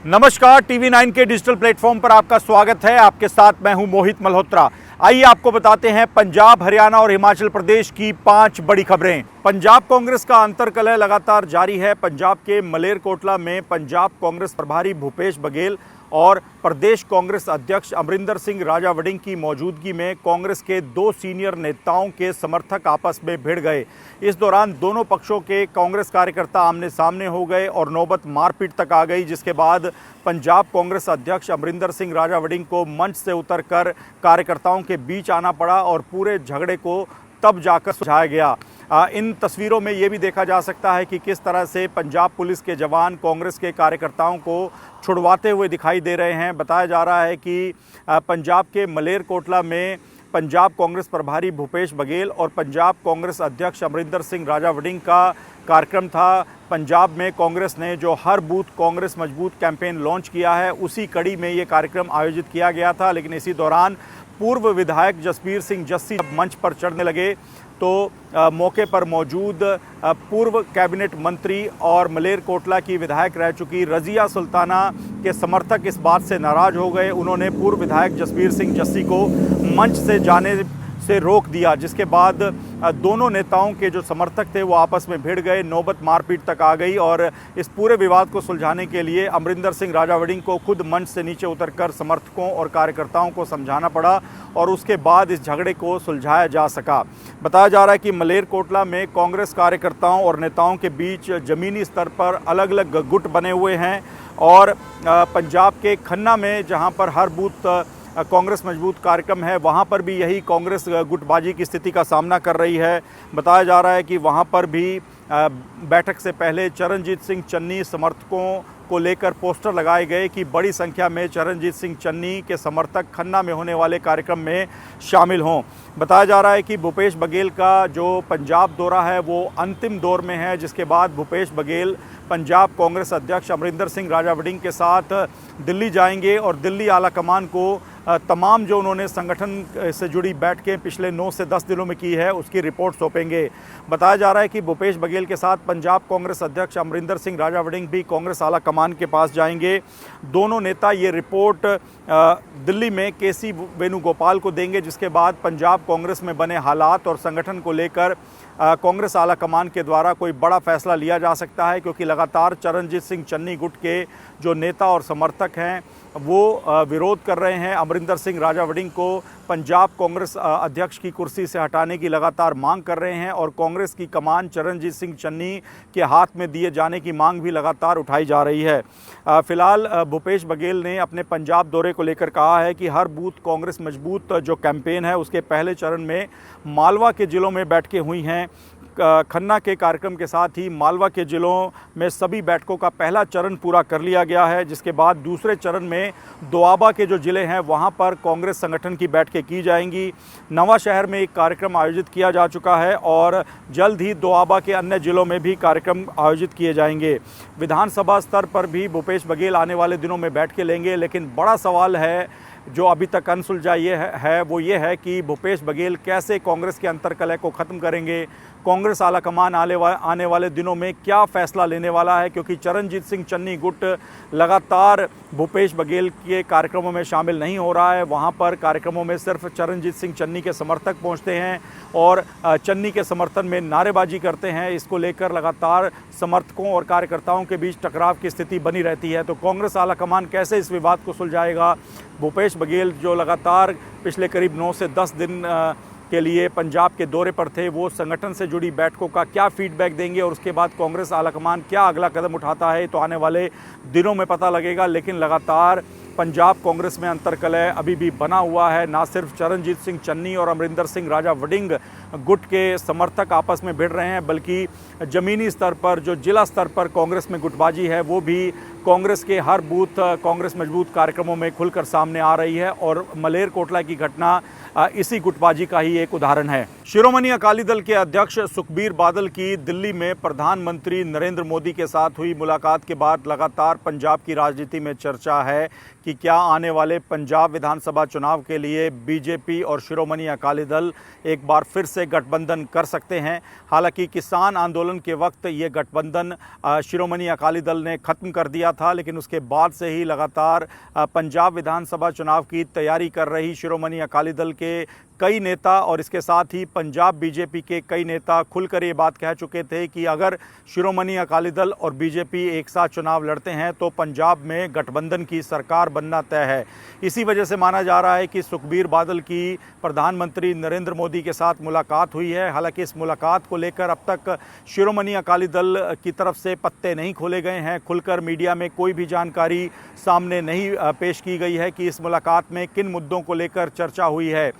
नमस्कार, टीवी 9 के digital platform पर आपका स्वागत है। आपके साथ मैं हूं मोहित मल्होत्रा। आइए आपको बताते हैं पंजाब, हरियाणा और हिमाचल प्रदेश की 5 बड़ी खबरें। पंजाब कांग्रेस का अंतर्कलह लगातार जारी है। पंजाब के मलेरकोटला में पंजाब कांग्रेस प्रभारी भूपेश बघेल और प्रदेश कांग्रेस अध्यक्ष अमरिंदर सिंह राजा वड़िंग की मौजूदगी में कांग्रेस के 2 सीनियर नेताओं के समर्थक आपस में भिड़ गए। इस दौरान दोनों पक्षों के कांग्रेस कार्यकर्ता आमने सामने हो गए और नौबत मारपीट तक आ गई, जिसके बाद पंजाब कांग्रेस अध्यक्ष अमरिंदर सिंह राजा वड़िंग को मंच से उतरकर कार्यकर्ताओं के बीच आना पड़ा और पूरे झगड़े को तब जाकर सुलझाया गया। इन तस्वीरों में ये भी देखा जा सकता है कि किस तरह से पंजाब पुलिस के जवान कांग्रेस के कार्यकर्ताओं को छुड़वाते हुए दिखाई दे रहे हैं। बताया जा रहा है कि पंजाब के मलेरकोटला में पंजाब कांग्रेस प्रभारी भूपेश बघेल और पंजाब कांग्रेस अध्यक्ष अमरिंदर सिंह राजा वड़िंग का कार्यक्रम था। पंजाब में कांग्रेस ने जो हर बूथ कांग्रेस मजबूत कैंपेन लॉन्च किया है, उसी कड़ी में ये कार्यक्रम आयोजित किया गया था। लेकिन इसी दौरान पूर्व विधायक जसबीर सिंह जस्सी जब मंच पर चढ़ने लगे तो मौके पर मौजूद पूर्व कैबिनेट मंत्री और मलेरकोटला की विधायक रह चुकी रज़िया सुल्ताना के समर्थक इस बात से नाराज़ हो गए। उन्होंने पूर्व विधायक जसबीर सिंह जस्सी को मंच से जाने से रोक दिया, जिसके बाद दोनों नेताओं के जो समर्थक थे वो आपस में भिड़ गए, नौबत मारपीट तक आ गई और इस पूरे विवाद को सुलझाने के लिए अमरिंदर सिंह राजा वड़िंग को खुद मंच से नीचे उतरकर समर्थकों और कार्यकर्ताओं को समझाना पड़ा और उसके बाद इस झगड़े को सुलझाया जा सका। बताया जा रहा है कि मलेरकोटला में कांग्रेस कार्यकर्ताओं और नेताओं के बीच ज़मीनी स्तर पर अलग अलग गुट बने हुए हैं और पंजाब के खन्ना में जहाँ पर हर बूथ कांग्रेस मजबूत कार्यक्रम है, वहाँ पर भी यही कांग्रेस गुटबाजी की स्थिति का सामना कर रही है। बताया जा रहा है कि वहाँ पर भी बैठक से पहले चरणजीत सिंह चन्नी समर्थकों को लेकर पोस्टर लगाए गए कि बड़ी संख्या में चरणजीत सिंह चन्नी के समर्थक खन्ना में होने वाले कार्यक्रम में शामिल हों। बताया जा रहा है कि भूपेश बघेल का जो पंजाब दौरा है वो अंतिम दौर में है, जिसके बाद भूपेश बघेल पंजाब कांग्रेस अध्यक्ष अमरिंदर सिंह राजा वड़िंग के साथ दिल्ली जाएंगे और दिल्ली आला कमान को तमाम जो उन्होंने संगठन से जुड़ी बैठकें पिछले 9 से 10 दिनों में की है उसकी रिपोर्ट सौंपेंगे। बताया जा रहा है कि भूपेश बघेल के साथ पंजाब कांग्रेस अध्यक्ष अमरिंदर सिंह राजा वड़िंग भी कांग्रेस आला कमान के पास जाएंगे। दोनों नेता ये रिपोर्ट दिल्ली में केसी वेणुगोपाल को देंगे, जिसके बाद पंजाब कांग्रेस में बने हालात और संगठन को लेकर कांग्रेस आला कमान के द्वारा कोई बड़ा फैसला लिया जा सकता है, क्योंकि लगातार चरणजीत सिंह चन्नी गुट के जो नेता और समर्थक हैं वो विरोध कर रहे हैं। अमरिंदर सिंह राजा वड़िंग को पंजाब कांग्रेस अध्यक्ष की कुर्सी से हटाने की लगातार मांग कर रहे हैं और कांग्रेस की कमान चरणजीत सिंह चन्नी के हाथ में दिए जाने की मांग भी लगातार उठाई जा रही है। फिलहाल भूपेश बघेल ने अपने पंजाब दौरे को लेकर कहा है कि हर बूथ कांग्रेस मजबूत जो कैंपेन है उसके पहले चरण में मालवा के ज़िलों में बैठकें हुई हैं। खन्ना के कार्यक्रम के साथ ही मालवा के ज़िलों में सभी बैठकों का पहला चरण पूरा कर लिया गया है, जिसके बाद दूसरे चरण में दोआबा के जो ज़िले हैं वहां पर कांग्रेस संगठन की बैठकें की जाएंगी। नवा शहर में एक कार्यक्रम आयोजित किया जा चुका है और जल्द ही दोआबा के अन्य ज़िलों में भी कार्यक्रम आयोजित किए जाएंगे। विधानसभा स्तर पर भी भूपेश बघेल आने वाले दिनों में बैठकें लेंगे, लेकिन बड़ा सवाल है जो अभी तक अनसुलझा वो ये है कि भूपेश बघेल कैसे कांग्रेस के अंतर्कलह को ख़त्म करेंगे। कांग्रेस आला कमान आने वाले दिनों में क्या फैसला लेने वाला है, क्योंकि चरणजीत सिंह चन्नी गुट लगातार भूपेश बघेल के कार्यक्रमों में शामिल नहीं हो रहा है। वहां पर कार्यक्रमों में सिर्फ चरणजीत सिंह चन्नी के समर्थक पहुंचते हैं और चन्नी के समर्थन में नारेबाजी करते हैं। इसको लेकर लगातार समर्थकों और कार्यकर्ताओं के बीच टकराव की स्थिति बनी रहती है। तो कांग्रेस आला कमान कैसे इस विवाद को सुलझाएगा? भूपेश बघेल जो लगातार पिछले करीब 9 से 10 दिन के लिए पंजाब के दौरे पर थे, वो संगठन से जुड़ी बैठकों का क्या फीडबैक देंगे और उसके बाद कांग्रेस आला कमान क्या अगला कदम उठाता है, तो आने वाले दिनों में पता लगेगा। लेकिन लगातार पंजाब कांग्रेस में अंतर्कलह अभी भी बना हुआ है। ना सिर्फ चरणजीत सिंह चन्नी और अमरिंदर सिंह राजा वड़िंग गुट के समर्थक आपस में भिड़ रहे हैं, बल्कि ज़मीनी स्तर पर जो जिला स्तर पर कांग्रेस में गुटबाजी है वो भी कांग्रेस के हर बूथ कांग्रेस मजबूत कार्यक्रमों में खुलकर सामने आ रही है और मलेरकोटला की घटना इसी गुटबाजी का ही एक उदाहरण है। शिरोमणि अकाली दल के अध्यक्ष सुखबीर बादल की दिल्ली में प्रधानमंत्री नरेंद्र मोदी के साथ हुई मुलाकात के बाद लगातार पंजाब की राजनीति में चर्चा है कि क्या आने वाले पंजाब विधानसभा चुनाव के लिए बीजेपी और शिरोमणि अकाली दल एक बार फिर से गठबंधन कर सकते हैं। हालांकि किसान आंदोलन के वक्त ये गठबंधन शिरोमणि अकाली दल ने ख़त्म कर दिया था, लेकिन उसके बाद से ही लगातार पंजाब विधानसभा चुनाव की तैयारी कर रही शिरोमणि अकाली दल के कई नेता और इसके साथ ही पंजाब बीजेपी के कई नेता खुलकर ये बात कह चुके थे कि अगर शिरोमणि अकाली दल और बीजेपी एक साथ चुनाव लड़ते हैं तो पंजाब में गठबंधन की सरकार बनना तय है। इसी वजह से माना जा रहा है कि सुखबीर बादल की प्रधानमंत्री नरेंद्र मोदी के साथ मुलाकात हुई है। हालांकि इस मुलाकात को लेकर अब तक शिरोमणि अकाली दल की तरफ से पत्ते नहीं खोले गए हैं। खुलकर मीडिया में कोई भी जानकारी सामने नहीं पेश की गई है कि इस मुलाकात में किन मुद्दों को लेकर चर्चा हुई है।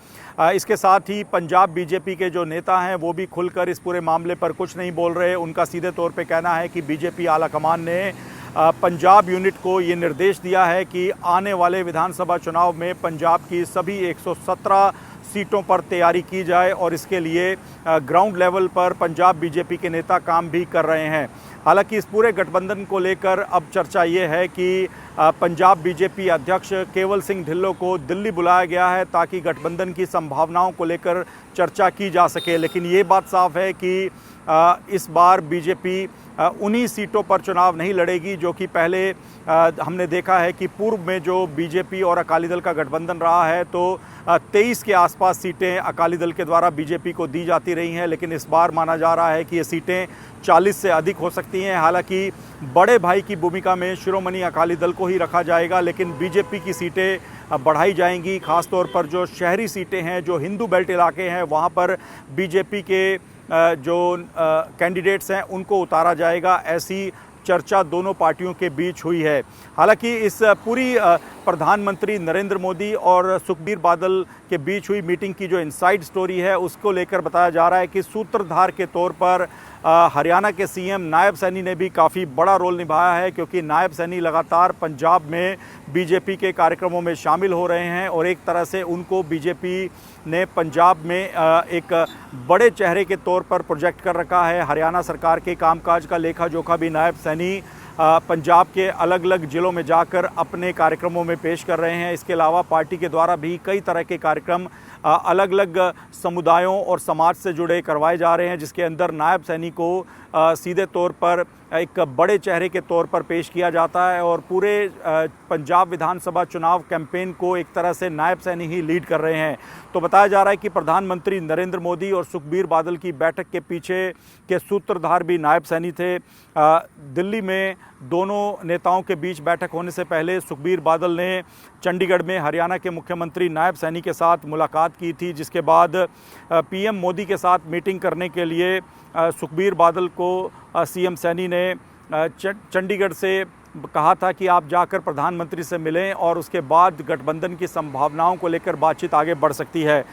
इसके साथ ही पंजाब बीजेपी के जो नेता हैं वो भी खुलकर इस पूरे मामले पर कुछ नहीं बोल रहे। उनका सीधे तौर पे कहना है कि बीजेपी आलाकमान ने पंजाब यूनिट को ये निर्देश दिया है कि आने वाले विधानसभा चुनाव में पंजाब की सभी 117 सीटों पर तैयारी की जाए और इसके लिए ग्राउंड लेवल पर पंजाब बीजेपी के नेता काम भी कर रहे हैं। हालांकि इस पूरे गठबंधन को लेकर अब चर्चा ये है कि पंजाब बीजेपी अध्यक्ष केवल सिंह ढिल्लों को दिल्ली बुलाया गया है ताकि गठबंधन की संभावनाओं को लेकर चर्चा की जा सके। लेकिन ये बात साफ है कि इस बार बीजेपी उन्हीं सीटों पर चुनाव नहीं लड़ेगी जो कि पहले हमने देखा है कि पूर्व में जो बीजेपी और अकाली दल का गठबंधन रहा है तो 23 के आसपास सीटें अकाली दल के द्वारा बीजेपी को दी जाती रही हैं। लेकिन इस बार माना जा रहा है कि ये सीटें 40 से अधिक हो सकती हैं। हालांकि बड़े भाई की भूमिका में शिरोमणि अकाली दल को ही रखा जाएगा, लेकिन बीजेपी की सीटें बढ़ाई जाएंगी। खासतौर पर जो शहरी सीटें हैं, जो हिंदू बेल्ट इलाके हैं, वहाँ पर बीजेपी के जो कैंडिडेट्स हैं उनको उतारा जाएगा। ऐसी चर्चा दोनों पार्टियों के बीच हुई है। हालांकि इस पूरी प्रधानमंत्री नरेंद्र मोदी और सुखबीर बादल के बीच हुई मीटिंग की जो इनसाइड स्टोरी है उसको लेकर बताया जा रहा है कि सूत्रधार के तौर पर हरियाणा के सीएम नायब सैनी ने भी काफ़ी बड़ा रोल निभाया है, क्योंकि नायब सैनी लगातार पंजाब में बीजेपी के कार्यक्रमों में शामिल हो रहे हैं और एक तरह से उनको बीजेपी ने पंजाब में एक बड़े चेहरे के तौर पर प्रोजेक्ट कर रखा है। हरियाणा सरकार के कामकाज का लेखा जोखा भी नायब सैनी पंजाब के अलग अलग ज़िलों में जाकर अपने कार्यक्रमों में पेश कर रहे हैं। इसके अलावा पार्टी के द्वारा भी कई तरह के कार्यक्रम अलग अलग समुदायों और समाज से जुड़े करवाए जा रहे हैं, जिसके अंदर नायब सैनी को सीधे तौर पर एक बड़े चेहरे के तौर पर पेश किया जाता है और पूरे पंजाब विधानसभा चुनाव कैंपेन को एक तरह से नायब सैनी ही लीड कर रहे हैं। तो बताया जा रहा है कि प्रधानमंत्री नरेंद्र मोदी और सुखबीर बादल की बैठक के पीछे के सूत्रधार भी नायब सैनी थे। दिल्ली में दोनों नेताओं के बीच बैठक होने से पहले सुखबीर बादल ने चंडीगढ़ में हरियाणा के मुख्यमंत्री नायब सैनी के साथ मुलाकात की थी, जिसके बाद पीएम मोदी के साथ मीटिंग करने के लिए सुखबीर बादल को सीएम सैनी ने चंडीगढ़ से कहा था कि आप जाकर प्रधानमंत्री से मिलें और उसके बाद गठबंधन की संभावनाओं को लेकर बातचीत आगे बढ़ सकती है।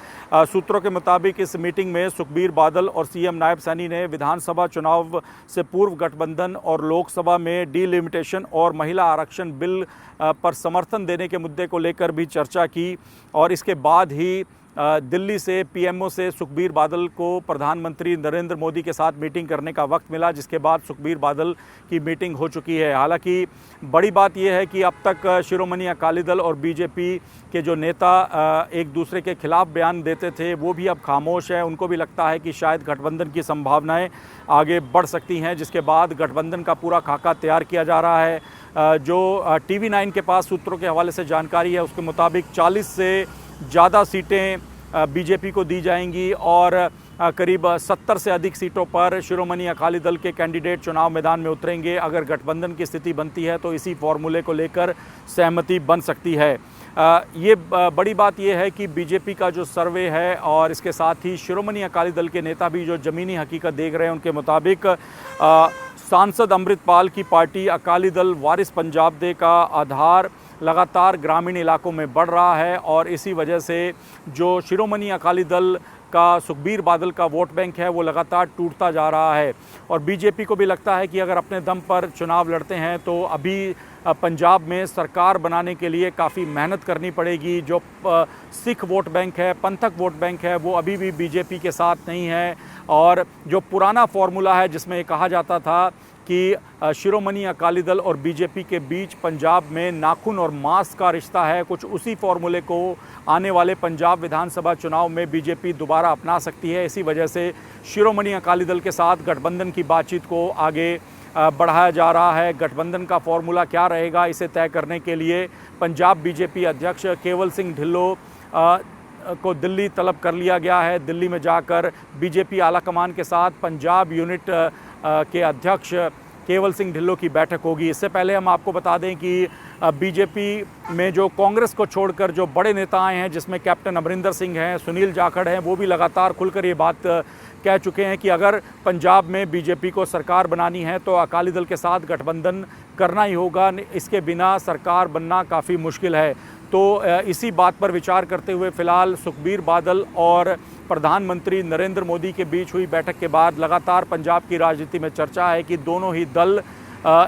सूत्रों के मुताबिक इस मीटिंग में सुखबीर बादल और सीएम नायब सैनी ने विधानसभा चुनाव से पूर्व गठबंधन और लोकसभा में डीलिमिटेशन और महिला आरक्षण बिल पर समर्थन देने के मुद्दे को लेकर भी चर्चा की और इसके बाद ही दिल्ली से पीएमओ से सुखबीर बादल को प्रधानमंत्री नरेंद्र मोदी के साथ मीटिंग करने का वक्त मिला, जिसके बाद सुखबीर बादल की मीटिंग हो चुकी है। हालांकि बड़ी बात यह है कि अब तक शिरोमणि अकाली दल और बीजेपी के जो नेता एक दूसरे के खिलाफ बयान देते थे वो भी अब खामोश है। उनको भी लगता है कि शायद गठबंधन की संभावनाएं आगे बढ़ सकती हैं, जिसके बाद गठबंधन का पूरा खाका तैयार किया जा रहा है। जो TV9 के पास सूत्रों के हवाले से जानकारी है उसके मुताबिक 40 से ज़्यादा सीटें बीजेपी को दी जाएंगी और करीब 70 से अधिक सीटों पर शिरोमणि अकाली दल के कैंडिडेट चुनाव मैदान में उतरेंगे। अगर गठबंधन की स्थिति बनती है तो इसी फॉर्मूले को लेकर सहमति बन सकती है। ये बड़ी बात यह है कि बीजेपी का जो सर्वे है और इसके साथ ही शिरोमणि अकाली दल के नेता भी जो ज़मीनी हकीकत देख रहे हैं उनके मुताबिक सांसद अमृतपाल की पार्टी अकाली दल वारिस पंजाब दे का आधार लगातार ग्रामीण इलाकों में बढ़ रहा है और इसी वजह से जो शिरोमणि अकाली दल का सुखबीर बादल का वोट बैंक है वो लगातार टूटता जा रहा है और बीजेपी को भी लगता है कि अगर अपने दम पर चुनाव लड़ते हैं तो अभी पंजाब में सरकार बनाने के लिए काफ़ी मेहनत करनी पड़ेगी। जो सिख वोट बैंक है, पंथक वोट बैंक है, वो अभी भी बीजेपी के साथ नहीं है और जो पुराना फॉर्मूला है जिसमें कहा जाता था कि शिरोमणि अकाली दल और बीजेपी के बीच पंजाब में नाखून और मांस का रिश्ता है, कुछ उसी फॉर्मूले को आने वाले पंजाब विधानसभा चुनाव में बीजेपी दोबारा अपना सकती है। इसी वजह से शिरोमणि अकाली दल के साथ गठबंधन की बातचीत को आगे बढ़ाया जा रहा है। गठबंधन का फॉर्मूला क्या रहेगा, इसे तय करने के लिए पंजाब बीजेपी अध्यक्ष केवल सिंह ढिल्लों को दिल्ली तलब कर लिया गया है। दिल्ली में जाकर बीजेपी आलाकमान के साथ पंजाब यूनिट के अध्यक्ष केवल सिंह ढिल्लों की बैठक होगी। इससे पहले हम आपको बता दें कि बीजेपी में जो कांग्रेस को छोड़कर जो बड़े नेता आए हैं, जिसमें कैप्टन अमरिंदर सिंह हैं, सुनील जाखड़ हैं, वो भी लगातार खुलकर ये बात कह चुके हैं कि अगर पंजाब में बीजेपी को सरकार बनानी है तो अकाली दल के साथ गठबंधन करना ही होगा, इसके बिना सरकार बनना काफ़ी मुश्किल है। तो इसी बात पर विचार करते हुए फ़िलहाल सुखबीर बादल और प्रधानमंत्री नरेंद्र मोदी के बीच हुई बैठक के बाद लगातार पंजाब की राजनीति में चर्चा है कि दोनों ही दल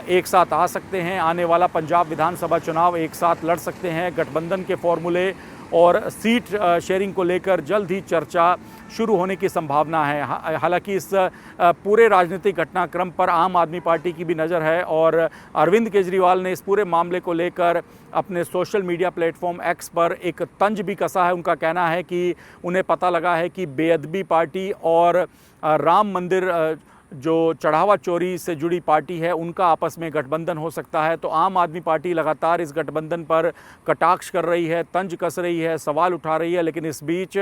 एक साथ आ सकते हैं, आने वाला पंजाब विधानसभा चुनाव एक साथ लड़ सकते हैं। गठबंधन के फॉर्मूले और सीट शेयरिंग को लेकर जल्द ही चर्चा शुरू होने की संभावना है। हालांकि इस पूरे राजनीतिक घटनाक्रम पर आम आदमी पार्टी की भी नज़र है और अरविंद केजरीवाल ने इस पूरे मामले को लेकर अपने सोशल मीडिया प्लेटफॉर्म एक्स पर एक तंज भी कसा है। उनका कहना है कि उन्हें पता लगा है कि बेअदबी पार्टी और राम मंदिर जो चढ़ावा चोरी से जुड़ी पार्टी है उनका आपस में गठबंधन हो सकता है। तो आम आदमी पार्टी लगातार इस गठबंधन पर कटाक्ष कर रही है, तंज कस रही है, सवाल उठा रही है। लेकिन इस बीच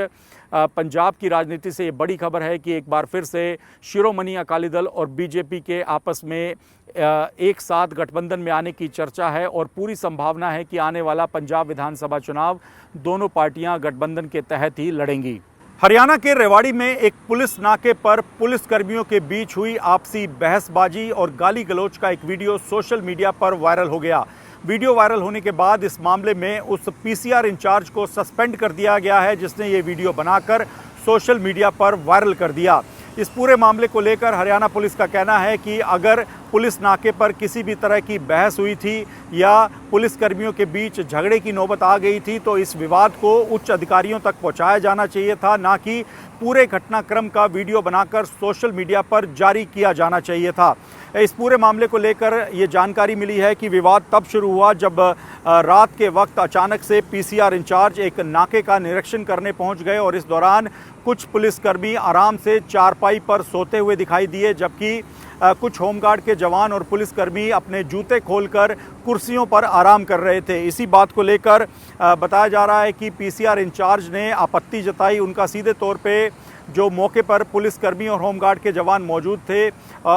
पंजाब की राजनीति से ये बड़ी खबर है कि एक बार फिर से शिरोमणि अकाली दल और बीजेपी के आपस में एक साथ गठबंधन में आने की चर्चा है और पूरी संभावना है कि आने वाला पंजाब विधानसभा चुनाव दोनों पार्टियां गठबंधन के तहत ही लड़ेंगी। हरियाणा के रेवाड़ी में एक पुलिस नाके पर पुलिसकर्मियों के बीच हुई आपसी बहसबाजी और गाली गलौज का एक वीडियो सोशल मीडिया पर वायरल हो गया। वीडियो वायरल होने के बाद इस मामले में उस पीसीआर इंचार्ज को सस्पेंड कर दिया गया है जिसने ये वीडियो बनाकर सोशल मीडिया पर वायरल कर दिया। इस पूरे मामले को लेकर हरियाणा पुलिस का कहना है कि अगर पुलिस नाके पर किसी भी तरह की बहस हुई थी या पुलिसकर्मियों के बीच झगड़े की नौबत आ गई थी तो इस विवाद को उच्च अधिकारियों तक पहुंचाया जाना चाहिए था, ना कि पूरे घटनाक्रम का वीडियो बनाकर सोशल मीडिया पर जारी किया जाना चाहिए था। इस पूरे मामले को लेकर ये जानकारी मिली है कि विवाद तब शुरू हुआ जब रात के वक्त अचानक से पीसीआर इंचार्ज एक नाके का निरीक्षण करने पहुंच गए और इस दौरान कुछ पुलिसकर्मी आराम से चारपाई पर सोते हुए दिखाई दिए, जबकि कुछ होमगार्ड के जवान और पुलिसकर्मी अपने जूते खोलकर कुर्सियों पर आराम कर रहे थे। इसी बात को लेकर बताया जा रहा है कि पीसीआर इंचार्ज ने आपत्ति जताई। उनका सीधे तौर पे जो मौके पर पुलिसकर्मी और होमगार्ड के जवान मौजूद थे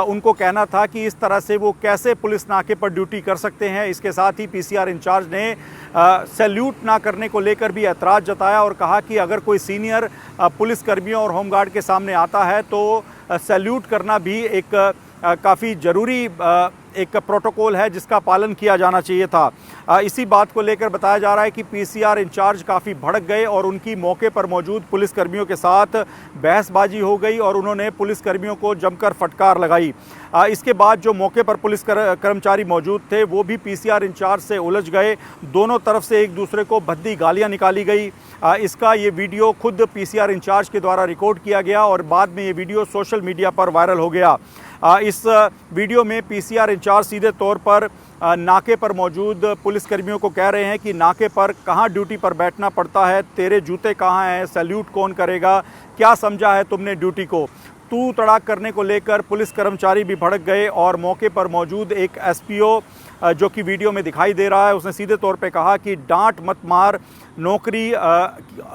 उनको कहना था कि इस तरह से वो कैसे पुलिस नाके पर ड्यूटी कर सकते हैं। इसके साथ ही पीसीआर इंचार्ज ने सैल्यूट ना करने को लेकर भी ऐतराज़ जताया और कहा कि अगर कोई सीनियर पुलिसकर्मियों और होमगार्ड के सामने आता है तो सैल्यूट करना भी एक काफ़ी ज़रूरी एक प्रोटोकॉल है जिसका पालन किया जाना चाहिए था। इसी बात को लेकर बताया जा रहा है कि पीसीआर इंचार्ज काफ़ी भड़क गए और उनकी मौके पर मौजूद पुलिसकर्मियों के साथ बहसबाजी हो गई और उन्होंने पुलिसकर्मियों को जमकर फटकार लगाई। इसके बाद जो मौके पर पुलिस कर्मचारी मौजूद थे वो भी पीसीआर इंचार्ज से उलझ गए। दोनों तरफ से एक दूसरे को भद्दी गालियाँ निकाली गई। इसका ये वीडियो खुद पीसीआर इंचार्ज के द्वारा रिकॉर्ड किया गया और बाद में ये वीडियो सोशल मीडिया पर वायरल हो गया। इस वीडियो में पीसीआर इंचार्ज सीधे तौर पर नाके पर मौजूद पुलिसकर्मियों को कह रहे हैं कि नाके पर कहाँ ड्यूटी पर बैठना पड़ता है, तेरे जूते कहाँ हैं, सैल्यूट कौन करेगा, क्या समझा है तुमने ड्यूटी को। तू तड़ाक करने को लेकर पुलिस कर्मचारी भी भड़क गए और मौके पर मौजूद एक एसपीओ जो कि वीडियो में दिखाई दे रहा है उसने सीधे तौर पे कहा कि डांट मत मार, नौकरी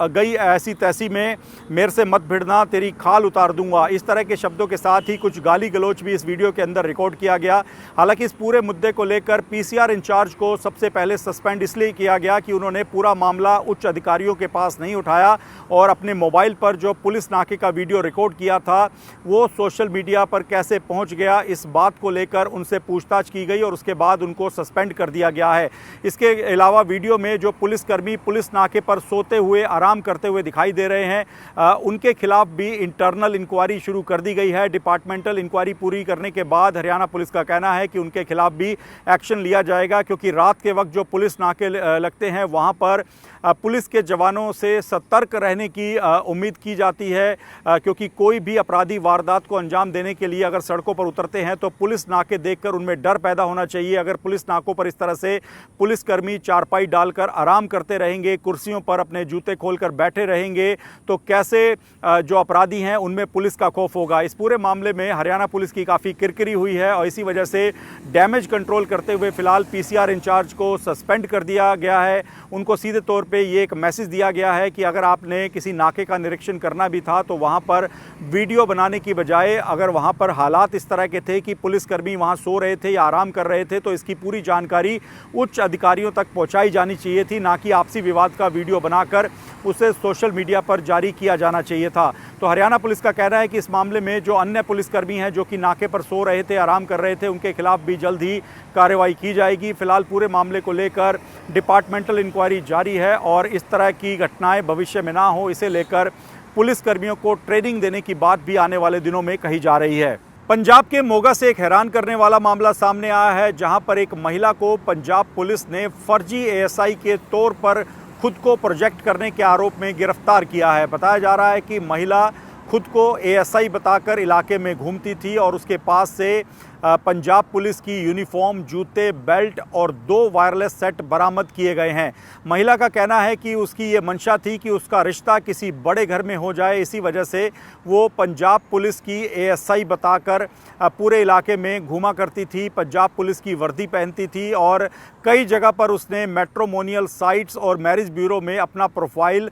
गई ऐसी तैसी में, मेरे से मत भिड़ना, तेरी खाल उतार दूंगा। इस तरह के शब्दों के साथ ही कुछ गाली गलौच भी इस वीडियो के अंदर रिकॉर्ड किया गया। हालांकि इस पूरे मुद्दे को लेकर पीसीआर इंचार्ज को सबसे पहले सस्पेंड इसलिए किया गया कि उन्होंने पूरा मामला उच्च अधिकारियों के पास नहीं उठाया और अपने मोबाइल पर जो पुलिस नाके का वीडियो रिकॉर्ड किया था वो सोशल मीडिया पर कैसे पहुँच गया, इस बात को लेकर उनसे पूछताछ की गई और उसके बाद उनको सस्पेंड कर दिया गया है। इसके अलावा वीडियो में जो पुलिसकर्मी पुलिस नाके पर सोते हुए आराम करते हुए दिखाई दे रहे हैं, उनके खिलाफ भी इंटरनल इंक्वायरी शुरू कर दी गई है। डिपार्टमेंटल इंक्वायरी पूरी करने के बाद हरियाणा पुलिस का कहना है कि उनके खिलाफ भी एक्शन लिया जाएगा, क्योंकि रात के वक्त जो पुलिस नाके लगते हैं वहाँ पर पुलिस के जवानों से सतर्क रहने की उम्मीद की जाती है, क्योंकि कोई भी अपराधी वारदात को अंजाम देने के लिए अगर सड़कों पर उतरते हैं तो पुलिस नाके देखकर उनमें डर पैदा होना चाहिए। अगर पुलिस नाकों पर इस तरह से पुलिसकर्मी चारपाई डालकर आराम करते रहेंगे, कुर्सियों पर अपने जूते खोलकर बैठे रहेंगे, तो कैसे जो अपराधी हैं उनमें पुलिस का खौफ होगा। इस पूरे मामले में हरियाणा पुलिस की काफ़ी किरकिरी हुई है और इसी वजह से डैमेज कंट्रोल करते हुए फिलहाल पीसीआर इंचार्ज को सस्पेंड कर दिया गया है। उनको सीधे तौर पे ये एक मैसेज दिया गया है कि अगर आपने किसी नाके का निरीक्षण करना भी था तो वहाँ पर वीडियो बनाने की बजाय अगर वहाँ पर हालात इस तरह के थे कि पुलिसकर्मी वहाँ सो रहे थे या आराम कर रहे थे तो इसकी पूरी जानकारी उच्च अधिकारियों तक पहुँचाई जानी चाहिए थी, ना कि आपसी विवाद का वीडियो बनाकर उसे सोशल मीडिया पर जारी किया जाना चाहिए था। तो हरियाणा पुलिस का कहना है कि इस मामले में जो अन्य पुलिसकर्मी हैं जो कि नाके पर सो रहे थे, आराम कर रहे थे, उनके खिलाफ भी जल्द ही कार्रवाई की जाएगी। फिलहाल पूरे मामले को लेकर डिपार्टमेंटल इंक्वायरी जारी है और इस तरह की घटनाएं भविष्य में ना हो, इसे लेकर पुलिसकर्मियों को ट्रेनिंग देने की बात भी आने वाले दिनों में कही जा रही है। पंजाब के मोगा से एक हैरान करने वाला मामला सामने आया है, जहां पर एक महिला को पंजाब पुलिस ने फर्जी एएसआई के तौर पर खुद को प्रोजेक्ट करने के आरोप में गिरफ्तार किया है। बताया जा रहा है कि महिला खुद को एएसआई बताकर इलाके में घूमती थी और उसके पास से पंजाब पुलिस की यूनिफॉर्म, जूते, बेल्ट और 2 वायरलेस सेट बरामद किए गए हैं। महिला का कहना है कि उसकी ये मंशा थी कि उसका रिश्ता किसी बड़े घर में हो जाए, इसी वजह से वो पंजाब पुलिस की एएसआई बताकर पूरे इलाके में घूमा करती थी, पंजाब पुलिस की वर्दी पहनती थी और कई जगह पर उसने मैट्रिमोनियल साइट्स और मैरिज ब्यूरो में अपना प्रोफाइल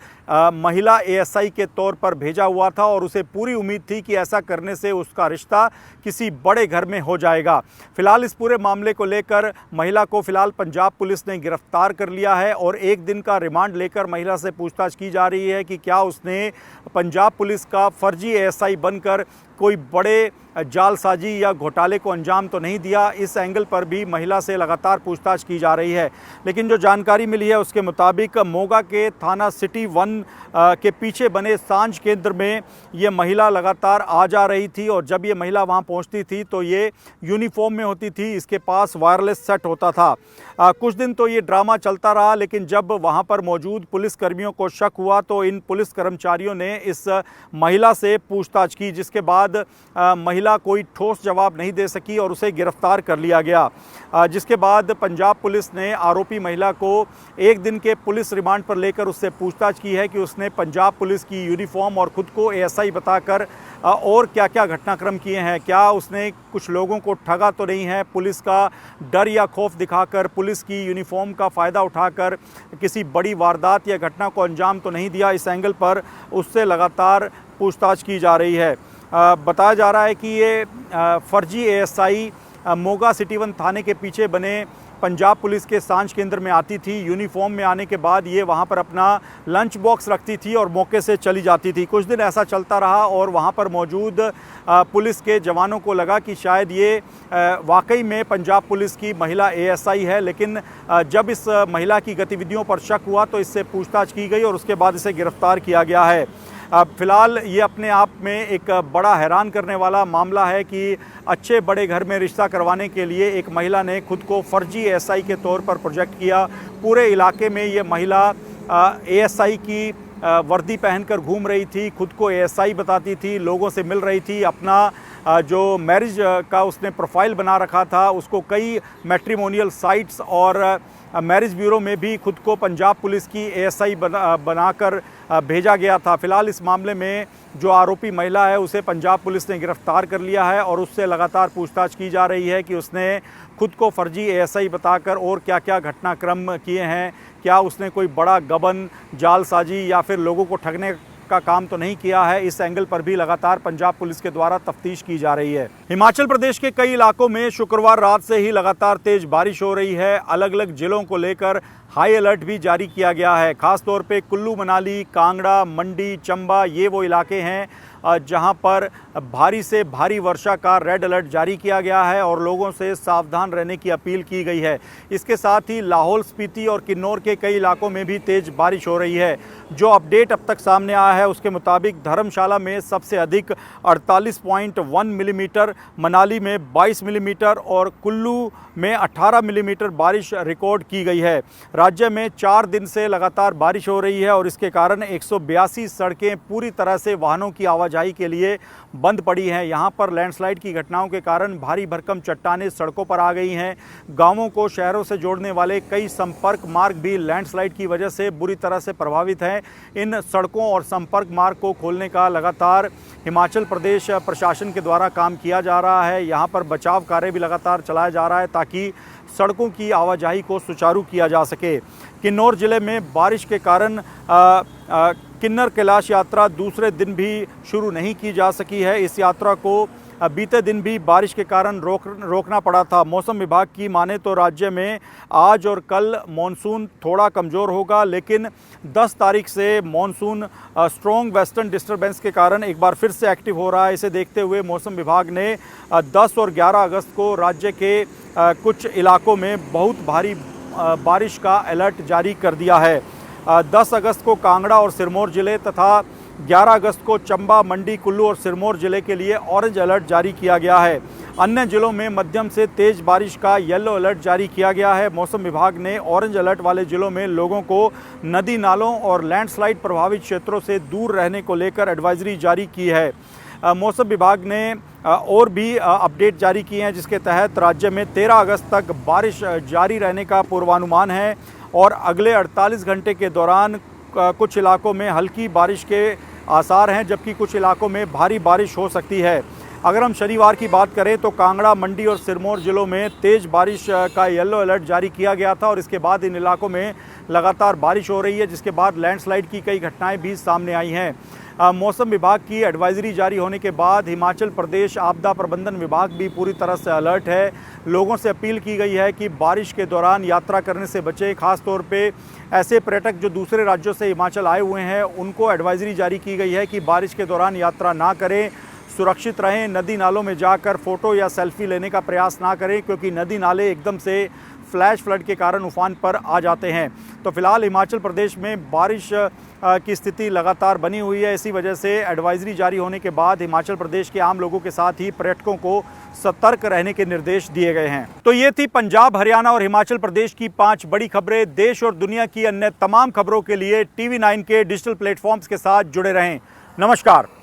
महिला एएसआई के तौर पर भेजा हुआ था और उसे पूरी उम्मीद थी कि ऐसा करने से उसका रिश्ता किसी बड़े घर में हो जाएगा। फिलहाल इस पूरे मामले को लेकर महिला को फिलहाल पंजाब पुलिस ने गिरफ्तार कर लिया है और 1 दिन का रिमांड लेकर महिला से पूछताछ की जा रही है कि क्या उसने पंजाब पुलिस का फर्जी एएसआई बनकर कोई बड़े जालसाजी या घोटाले को अंजाम तो नहीं दिया। इस एंगल पर भी महिला से लगातार पूछताछ की जा रही है। लेकिन जो जानकारी मिली है उसके मुताबिक मोगा के थाना सिटी 1 के पीछे बने सांझ केंद्र में ये महिला लगातार आ जा रही थी और जब ये महिला वहां पहुंचती थी तो ये यूनिफॉर्म में होती थी, इसके पास वायरलेस सेट होता था। कुछ दिन तो ये ड्रामा चलता रहा, लेकिन जब वहां पर मौजूद पुलिसकर्मियों को शक हुआ तो इन पुलिस कर्मचारियों ने इस महिला से पूछताछ की, जिसके बाद महिला कोई ठोस जवाब नहीं दे सकी और उसे गिरफ्तार कर लिया गया। जिसके बाद पंजाब पुलिस ने आरोपी महिला को 1 दिन के पुलिस रिमांड पर लेकर उससे पूछताछ की है कि उसने पंजाब पुलिस की यूनिफॉर्म और खुद को एएसआई बताकर और क्या क्या घटनाक्रम किए हैं, क्या उसने कुछ लोगों को ठगा तो नहीं है, पुलिस का डर या खौफ दिखाकर, पुलिस की यूनिफॉर्म का फ़ायदा उठाकर किसी बड़ी वारदात या घटना को अंजाम तो नहीं दिया। इस एंगल पर उससे लगातार पूछताछ की जा रही है। बताया जा रहा है कि ये फर्जी एएसआई मोगा सिटी 1 थाने के पीछे बने पंजाब पुलिस के सांझ केंद्र में आती थी। यूनिफॉर्म में आने के बाद ये वहाँ पर अपना लंच बॉक्स रखती थी और मौके से चली जाती थी। कुछ दिन ऐसा चलता रहा और वहाँ पर मौजूद पुलिस के जवानों को लगा कि शायद ये वाकई में पंजाब पुलिस की महिला एएसआई है, लेकिन जब इस महिला की गतिविधियों पर शक हुआ तो इससे पूछताछ की गई और उसके बाद इसे गिरफ्तार किया गया है। फिलहाल ये अपने आप में एक बड़ा हैरान करने वाला मामला है कि अच्छे बड़े घर में रिश्ता करवाने के लिए एक महिला ने खुद को फर्जी एएसआई के तौर पर प्रोजेक्ट किया। पूरे इलाके में ये महिला एएसआई की वर्दी पहनकर घूम रही थी, खुद को एएसआई बताती थी, लोगों से मिल रही थी, अपना जो मैरिज का उसने प्रोफाइल बना रखा था उसको कई मैट्रिमोनियल साइट्स और मैरिज ब्यूरो में भी खुद को पंजाब पुलिस की एएसआई बनाकर भेजा गया था। फिलहाल इस मामले में जो आरोपी महिला है उसे पंजाब पुलिस ने गिरफ्तार कर लिया है और उससे लगातार पूछताछ की जा रही है कि उसने खुद को फर्जी एएसआई बताकर और क्या क्या घटनाक्रम किए हैं, क्या उसने कोई बड़ा गबन, जालसाजी या फिर लोगों को ठगने का काम तो नहीं किया है। इस एंगल पर भी लगातार पंजाब पुलिस के द्वारा तफ्तीश की जा रही है। हिमाचल प्रदेश के कई इलाकों में शुक्रवार रात से ही लगातार तेज बारिश हो रही है। अलग अलग जिलों को लेकर हाई अलर्ट भी जारी किया गया है। खास तौर पे कुल्लू मनाली, कांगड़ा, मंडी, चंबा ये वो इलाके हैं जहां पर भारी से भारी वर्षा का रेड अलर्ट जारी किया गया है और लोगों से सावधान रहने की अपील की गई है। इसके साथ ही लाहौल स्पीति और किन्नौर के कई इलाकों में भी तेज बारिश हो रही है। जो अपडेट अब तक सामने आया है उसके मुताबिक धर्मशाला में सबसे अधिक 48.1 मिलीमीटर, मनाली में 22 मिलीमीटर और कुल्लू में 18 मिलीमीटर बारिश रिकॉर्ड की गई है। राज्य में 4 दिन से लगातार बारिश हो रही है और इसके कारण 182 सड़कें पूरी तरह से वाहनों की आवाजाही के लिए बंद पड़ी हैं। यहाँ पर लैंडस्लाइड की घटनाओं के कारण भारी भरकम चट्टानें सड़कों पर आ गई हैं। गांवों को शहरों से जोड़ने वाले कई संपर्क मार्ग भी लैंडस्लाइड की वजह से बुरी तरह से प्रभावित हैं। इन सड़कों और संपर्क मार्ग को खोलने का लगातार हिमाचल प्रदेश प्रशासन के द्वारा काम किया जा रहा है। यहाँ पर बचाव कार्य भी लगातार चलाया जा रहा है ताकि सड़कों की आवाजाही को सुचारू किया जा सके। किन्नौर जिले में बारिश के कारण किन्नर कैलाश यात्रा दूसरे दिन भी शुरू नहीं की जा सकी है। इस यात्रा को बीते दिन भी बारिश के कारण रोकना पड़ा था। मौसम विभाग की माने तो राज्य में आज और कल मॉनसून थोड़ा कमज़ोर होगा, लेकिन 10 तारीख से मॉनसून स्ट्रॉन्ग वेस्टर्न डिस्टर्बेंस के कारण एक बार फिर से एक्टिव हो रहा है। इसे देखते हुए मौसम विभाग ने 10 और 11 अगस्त को राज्य के कुछ इलाकों में बहुत भारी बारिश का अलर्ट जारी कर दिया है। 10 अगस्त को कांगड़ा और सिरमौर ज़िले तथा 11 अगस्त को चंबा, मंडी, कुल्लू और सिरमौर जिले के लिए ऑरेंज अलर्ट जारी किया गया है। अन्य जिलों में मध्यम से तेज बारिश का येलो अलर्ट जारी किया गया है। मौसम विभाग ने ऑरेंज अलर्ट वाले जिलों में लोगों को नदी नालों और लैंडस्लाइड प्रभावित क्षेत्रों से दूर रहने को लेकर एडवाइजरी जारी की है। मौसम विभाग ने और भी अपडेट जारी किए हैं, जिसके तहत राज्य में 13 अगस्त तक बारिश जारी रहने का पूर्वानुमान है और अगले 48 घंटे के दौरान कुछ इलाकों में हल्की बारिश के आसार हैं, जबकि कुछ इलाकों में भारी बारिश हो सकती है। अगर हम शनिवार की बात करें तो कांगड़ा, मंडी और सिरमौर जिलों में तेज़ बारिश का येलो अलर्ट जारी किया गया था और इसके बाद इन इलाकों में लगातार बारिश हो रही है, जिसके बाद लैंडस्लाइड की कई घटनाएं भी सामने आई हैं। मौसम विभाग की एडवाइजरी जारी होने के बाद हिमाचल प्रदेश आपदा प्रबंधन विभाग भी पूरी तरह से अलर्ट है। लोगों से अपील की गई है कि बारिश के दौरान यात्रा करने से बचें। खास तौर पे ऐसे पर्यटक जो दूसरे राज्यों से हिमाचल आए हुए हैं उनको एडवाइजरी जारी की गई है कि बारिश के दौरान यात्रा ना करें, सुरक्षित रहें। नदी नालों में जाकर फ़ोटो या सेल्फी लेने का प्रयास ना करें, क्योंकि नदी नाले एकदम से फ्लैश फ्लड के कारण उफान पर आ जाते हैं। तो फिलहाल हिमाचल प्रदेश में बारिश की स्थिति लगातार बनी हुई है। इसी वजह से एडवाइजरी जारी होने के बाद हिमाचल प्रदेश के आम लोगों के साथ ही पर्यटकों को सतर्क रहने के निर्देश दिए गए हैं। तो ये थी पंजाब, हरियाणा और हिमाचल प्रदेश की 5 बड़ी खबरें। देश और दुनिया की अन्य तमाम खबरों के लिए TV9 के डिजिटल प्लेटफॉर्म्स के साथ जुड़े रहें। नमस्कार।